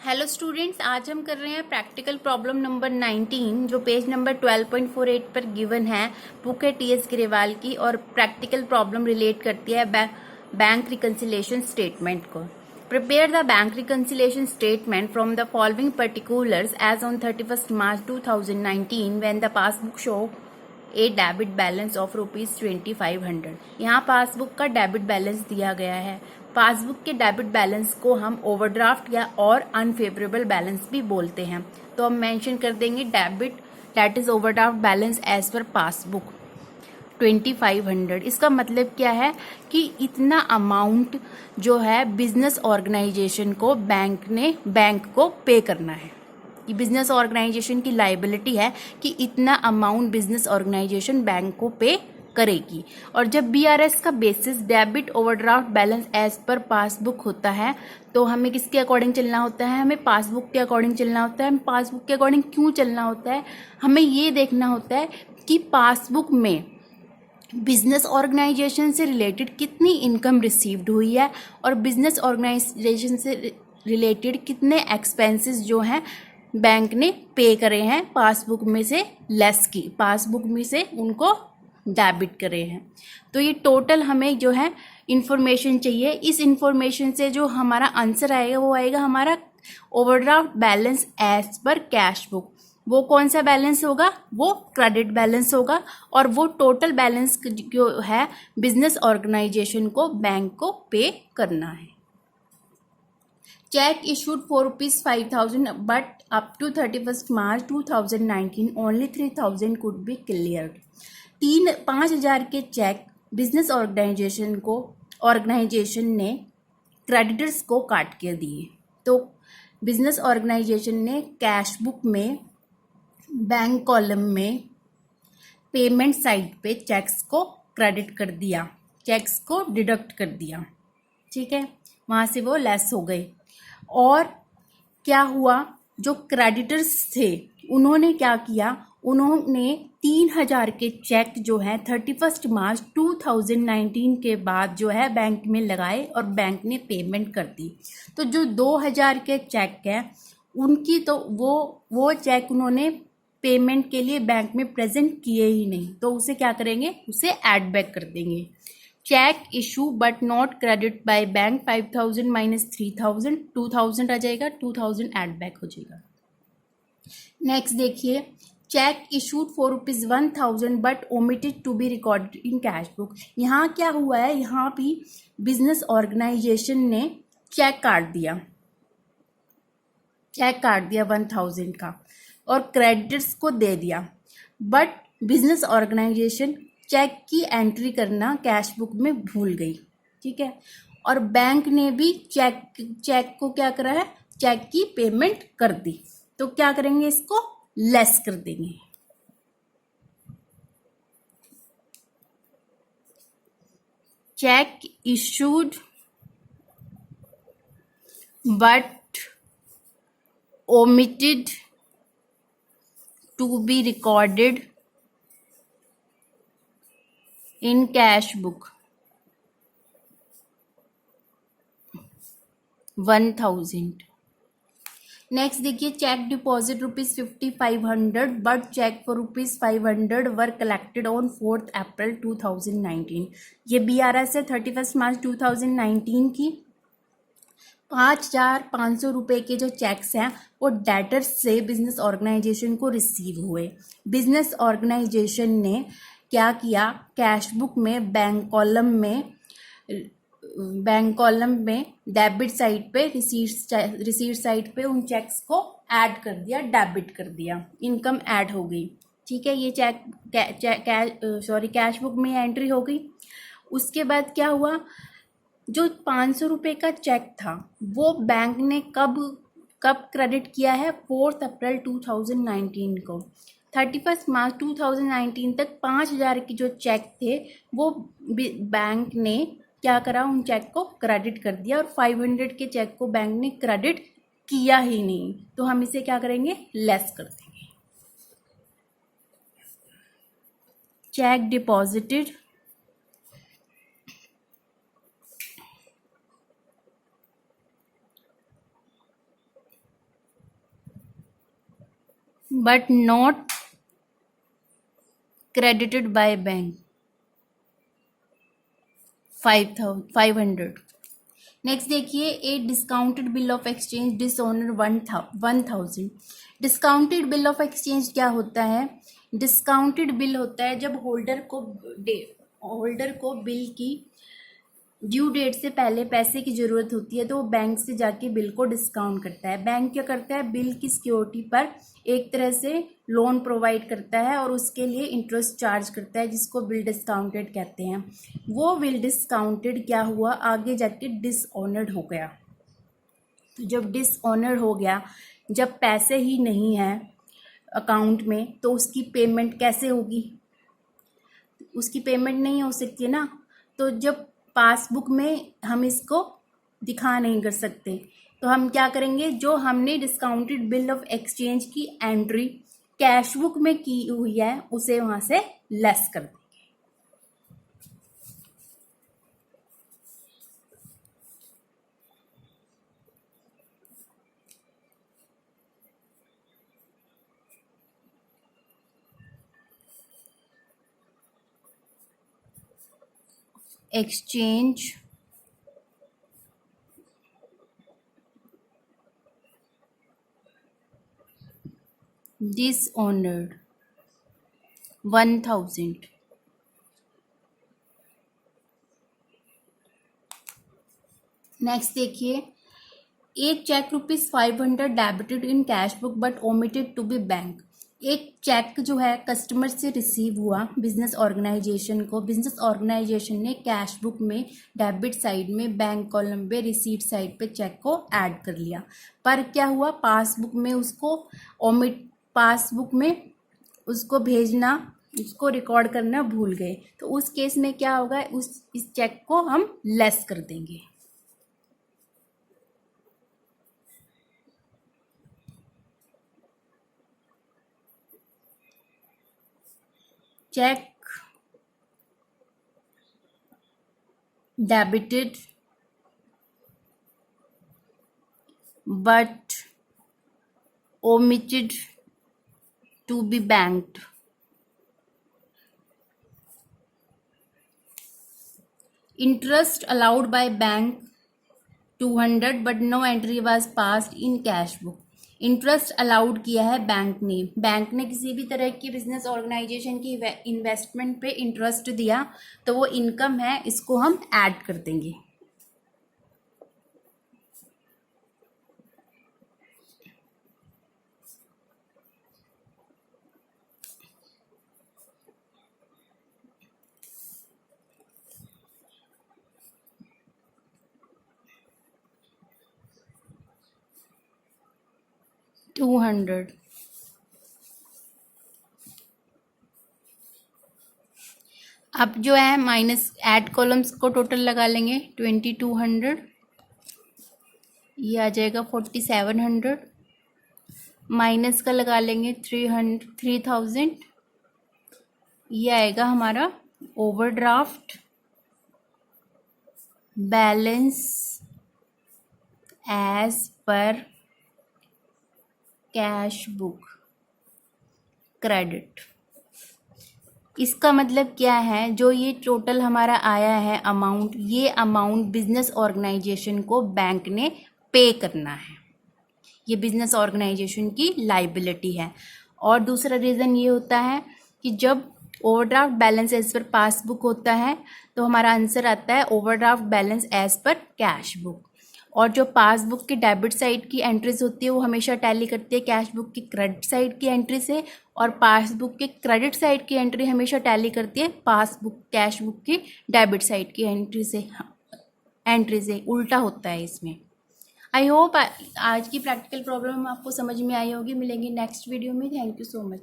Hello students, आज हम कर रहे हैं प्रैक्टिकल प्रॉब्लम नंबर 19 जो पेज नंबर 12.48 पर गिवन है। बुक है टीएस ग्रेवाल की और प्रैक्टिकल प्रॉब्लम रिलेट करती है बैंक रिकंसिलिएशन स्टेटमेंट को। Prepare the bank reconciliation statement from the following particulars as on 31st March 2019 when the passbook show a debit balance of ₹2500। यहाँ passbook का debit balance दिया गया है। पासबुक के debit balance को हम ओवरड्राफ्ट या और अनफेवरेबल बैलेंस भी बोलते हैं। तो हम मेंशन कर देंगे debit that is overdraft balance as per passbook 2500। इसका मतलब क्या है कि इतना अमाउंट जो है बिजनेस ऑर्गेनाइजेशन को बैंक को पे करना है। ये बिजनेस ऑर्गेनाइजेशन की लाइबिलिटी है कि इतना अमाउंट बिजनेस ऑर्गेनाइजेशन बैंक को पे करेगी। और जब बीआरएस का basis debit overdraft balance as per passbook होता है तो हमें किसके अकॉर्डिंग चलना होता है? हमें पासबुक के अकॉर्डिंग चलना होता है। पासबुक के अकॉर्डिंग क्यों चलना होता है? हमें ये देखना होता है कि पासबुक में बिजनेस ऑर्गेनाइजेशन से रिलेटेड कितनी इनकम रिसीव्ड हुई है और बिजनेस ऑर्गेनाइजेशन से रिलेटेड कितने एक्सपेंसेस जो हैं बैंक ने पे करे हैं पासबुक में से लेस की, पासबुक में से उनको डेबिट करे हैं। तो ये टोटल हमें जो है इंफॉर्मेशन चाहिए। इस इंफॉर्मेशन से जो हमारा आंसर आएगा वो आएगा हमारा overdraft balance as per cash book. वो कौन सा बैलेंस होगा? वो क्रेडिट बैलेंस होगा और वो टोटल बैलेंस जो है बिजनेस ऑर्गेनाइजेशन को बैंक को पे करना है। Check issued for ₹5,000 but up to 31st March 2019 only 3,000 could be cleared। 5,000 के चेक बिजनेस ऑर्गेनाइजेशन ने क्रेडिटर्स को काट के दिए। तो बिजनेस ऑर्गेनाइजेशन ने कैश बुक में बैंक कॉलम में पेमेंट साइड पे चेक्स को क्रेडिट कर दिया, चेक्स को डिडक्ट कर दिया। ठीक है, वहाँ से वो लेस हो गए। और क्या हुआ, जो क्रेडिटर्स थे उन्होंने क्या किया, उन्होंने 3,000 के चेक जो है 31st March 2019 के बाद जो है बैंक में लगाए और बैंक ने पेमेंट कर दी। तो जो 2,000 के चेक हैं उनकी तो वो चेक उन्होंने पेमेंट के लिए बैंक में प्रेजेंट किए ही नहीं, तो उसे क्या करेंगे, उसे ऐड बैक कर देंगे। Cheque issue but not credit by bank 5,000 minus 3,000 2,000 आ जाएगा, 2,000 ऐड बैक हो जाएगा। नेक्स्ट देखिए, cheque issued for ₹1,000 but omitted to be recorded in cash book. यहाँ क्या हुआ है, यहाँ भी बिजनेस ऑर्गेनाइजेशन ने चेक काट दिया 1,000 का और क्रेडिटर्स को दे दिया, बट बिजनेस ऑर्गेनाइजेशन चेक की एंट्री करना कैश बुक में भूल गई। ठीक है, और बैंक ने भी चेक को क्या करा है, चेक की पेमेंट कर दी। तो क्या करेंगे, इसको लेस कर देंगे। Cheque issued but omitted to be recorded in cash book 1,000। Next देखिए, cheque deposit ₹5,500 but cheque for ₹500 were collected on 4th April 2019। ये बीआरएस है 31st March 2019 की। 5,500 के जो चेक्स हैं वो डेटर्स से बिजनेस ऑर्गेनाइजेशन को रिसीव हुए। बिजनेस ऑर्गेनाइजेशन ने क्या किया, कैश बुक में बैंक कॉलम में डेबिट साइड पे रिसीट साइड पे उन चेक्स को ऐड कर दिया, डेबिट कर दिया, इनकम ऐड हो गई। ठीक है, ये कैश बुक में एंट्री हो गई। उसके बाद क्या हुआ, जो ₹500 का चेक था वो बैंक ने कब क्रेडिट किया है, 4th April 2019 को। 31st March 2019 तक 5,000 के जो चेक थे वो बैंक ने क्या करा, उन चेक को क्रेडिट कर दिया और 500 के चेक को बैंक ने क्रेडिट किया ही नहीं, तो हम इसे क्या करेंगे, लेस कर देंगे। Cheque deposited but not credited by bank 500। Next देखिए, a discounted bill of exchange dishonour 1000। Discounted bill of exchange क्या होता है? डिस्काउंटेड बिल होता है जब होल्डर को बिल की ड्यू डेट से पहले पैसे की ज़रूरत होती है तो वो बैंक से जाके बिल को डिस्काउंट करता है। बैंक क्या करता है? बिल की सिक्योरिटी पर एक तरह से लोन प्रोवाइड करता है और उसके लिए इंटरेस्ट चार्ज करता है, जिसको बिल डिस्काउंटेड कहते हैं। वो बिल डिस्काउंटेड क्या हुआ? आगे जाके डिसऑनर्ड हो गया। तो जब डिसऑनर्ड हो गया, जब पैसे ही नहीं हैं अकाउंट में, तो उसकी पेमेंट कैसे होगी? उसकी पेमेंट नहीं हो सकती है ना। तो जब पासबुक में हम इसको दिखा नहीं कर सकते, तो हम क्या करेंगे? जो हमने डिस्काउंटेड बिल ऑफ एक्सचेंज की एंट्री कैश बुक में की हुई है उसे वहां से लेस कर देंगे। Exchange dishonoured 1000। नेक्स्ट देखिए, एक cheque ₹500 debited in cash book but omitted to be bank. एक चेक जो है कस्टमर से रिसीव हुआ बिजनेस ऑर्गेनाइजेशन को, बिजनेस ऑर्गेनाइजेशन ने कैश बुक में डेबिट साइड में बैंक कॉलम पे रिसीट साइड पे चेक को ऐड कर लिया, पर क्या हुआ? पासबुक में उसको भेजना, उसको रिकॉर्ड करना भूल गए। तो उस केस में क्या होगा? इस चेक को हम लेस कर देंगे। Cheque debited but omitted to be banked। Interest allowed by bank 200 but no entry was passed in cash book। Interest allowed किया है बैंक ने किसी भी तरह की बिजनेस ऑर्गेनाइजेशन की इन्वेस्टमेंट पे इंटरेस्ट दिया, तो वो इनकम है, इसको हम ऐड कर देंगे। $200। अब जो है माइनस ऐड कॉलम्स को टोटल लगा लेंगे। 2200, ये आ जाएगा 4700, माइनस का लगा लेंगे 3000, ये आएगा हमारा overdraft balance as per cash book credit. इसका मतलब क्या है? जो ये टोटल हमारा आया है अमाउंट, ये अमाउंट बिजनेस ऑर्गेनाइजेशन को बैंक ने पे करना है। ये बिजनेस ऑर्गेनाइजेशन की लाइबिलिटी है। और दूसरा रीज़न ये होता है कि जब overdraft balance as per passbook होता है तो हमारा आंसर आता है overdraft balance as per cash book. और जो पासबुक की डेबिट साइड की एंट्रीज होती है वो हमेशा टैली करती है कैश बुक की क्रेडिट साइड की एंट्री से, और पासबुक के क्रेडिट साइड की एंट्री हमेशा टैली करती है कैश बुक की डेबिट साइड की एंट्री से उल्टा होता है इसमें। आई होप आज की प्रैक्टिकल प्रॉब्लम आपको समझ में आई होगी। मिलेंगे नेक्स्ट वीडियो में। Thank you so much.